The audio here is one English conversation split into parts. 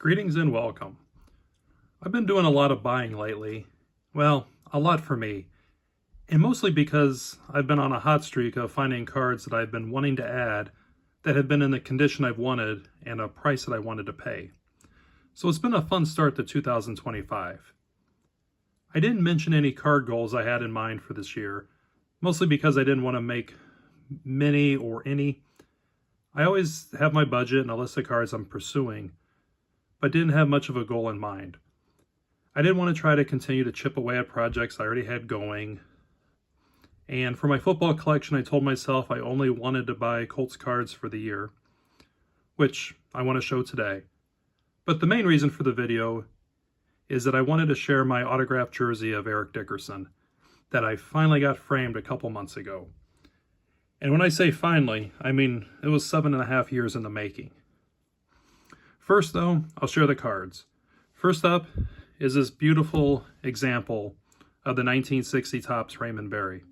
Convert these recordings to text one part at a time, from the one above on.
Greetings and welcome. I've been doing a lot of buying lately. Well, a lot for me. And mostly because I've been on a hot streak of finding cards that I've been wanting to add that have been in the condition I've wanted and a price that I wanted to pay. So it's been a fun start to 2025. I didn't mention any card goals I had in mind for this year, mostly because I didn't want to make many or any. I always have my budget and a list of cards I'm pursuing, but didn't have much of a goal in mind. I didn't want to try to continue to chip away at projects I already had going. And for my football collection, I told myself I only wanted to buy Colts cards for the year, which I want to show today. But the main reason for the video is that I wanted to share my autographed jersey of Eric Dickerson that I finally got framed a couple months ago. And when I say finally, I mean it was 7.5 years in the making. First though, I'll share the cards. First up is this beautiful example of the 1960 Topps Raymond Berry.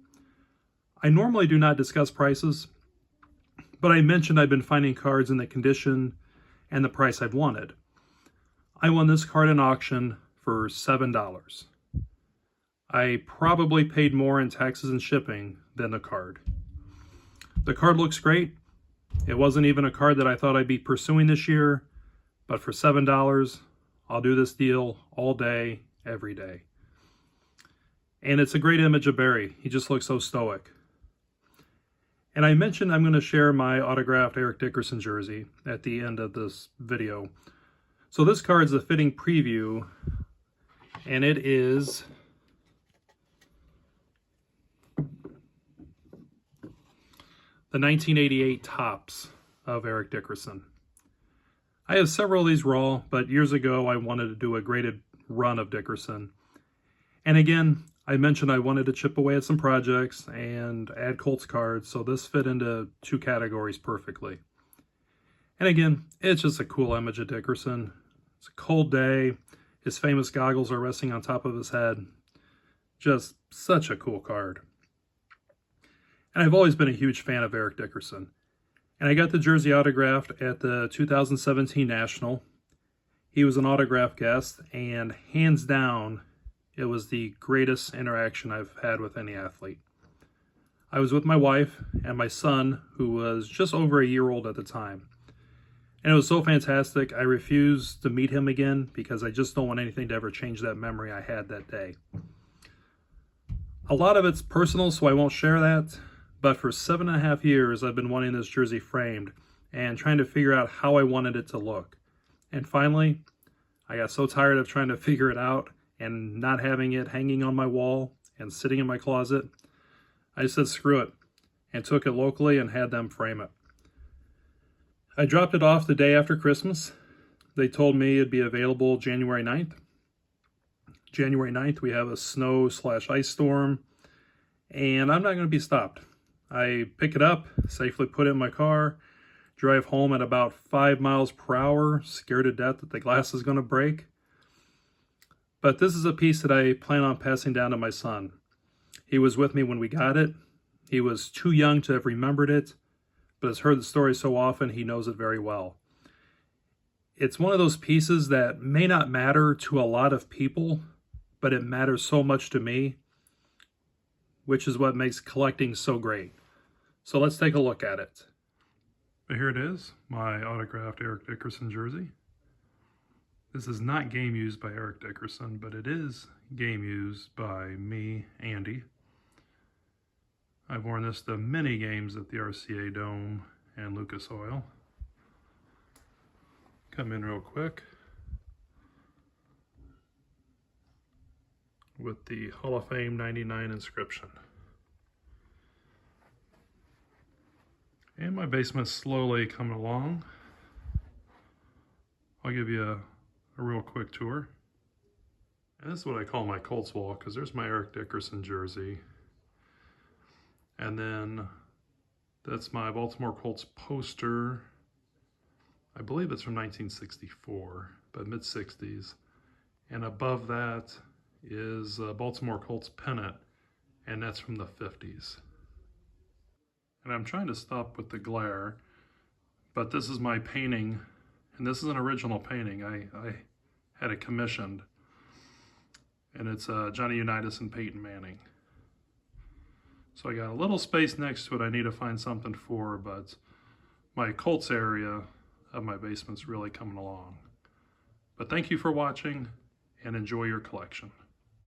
I normally do not discuss prices, but I mentioned I've been finding cards in the condition and the price I've wanted. I won this card in auction for $7. I probably paid more in taxes and shipping than the card. The card looks great. It wasn't even a card that I thought I'd be pursuing this year, but for $7, I'll do this deal all day, every day. And it's a great image of Barry. He just looks so stoic. And I mentioned I'm going to share my autographed Eric Dickerson jersey at the end of this video. So this card's a fitting preview, and it is the 1988 Topps of Eric Dickerson. I have several of these raw, but years ago I wanted to do a graded run of Dickerson. And again, I mentioned I wanted to chip away at some projects and add Colts cards, so this fit into two categories perfectly. And again, it's just a cool image of Dickerson. It's a cold day. His famous goggles are resting on top of his head. Just such a cool card. And I've always been a huge fan of Eric Dickerson. And I got the jersey autographed at the 2017 National. He was an autograph guest, and hands down, it was the greatest interaction I've had with any athlete. I was with my wife and my son, who was just over a year old at the time. And it was so fantastic, I refused to meet him again because I just don't want anything to ever change that memory I had that day. A lot of it's personal, so I won't share that. But for 7.5 years, I've been wanting this jersey framed and trying to figure out how I wanted it to look. And finally, I got so tired of trying to figure it out and not having it hanging on my wall and sitting in my closet, I just said screw it and took it locally and had them frame it. I dropped it off the day after Christmas. They told me it'd be available January 9th. January 9th, we have a snow/ice storm, and I'm not going to be stopped. I pick it up, safely put it in my car, drive home at about 5 miles per hour, scared to death that the glass is going to break. But this is a piece that I plan on passing down to my son. He was with me when we got it. He was too young to have remembered it, but has heard the story so often he knows it very well. It's one of those pieces that may not matter to a lot of people, but it matters so much to me, which is what makes collecting so great. So let's take a look at it. But here it is, my autographed Eric Dickerson jersey. This is not game used by Eric Dickerson, but it is game used by me, Andy. I've worn this to many games at the RCA Dome and Lucas Oil. Come in real quick with the Hall of Fame 99 inscription. And my basement's slowly coming along. I'll give you a real quick tour. And this is what I call my Colts wall, because there's my Eric Dickerson jersey. And then that's my Baltimore Colts poster. I believe it's from 1964, but mid-60s. And above that is a Baltimore Colts pennant, and that's from the 50s. And I'm trying to stop with the glare, but this is my painting And this is an original painting. I had it commissioned. And it's Johnny Unitas and Peyton Manning. So I got a little space next to it I need to find something for, but my Colts area of my basement's really coming along. But thank you for watching, and enjoy your collection.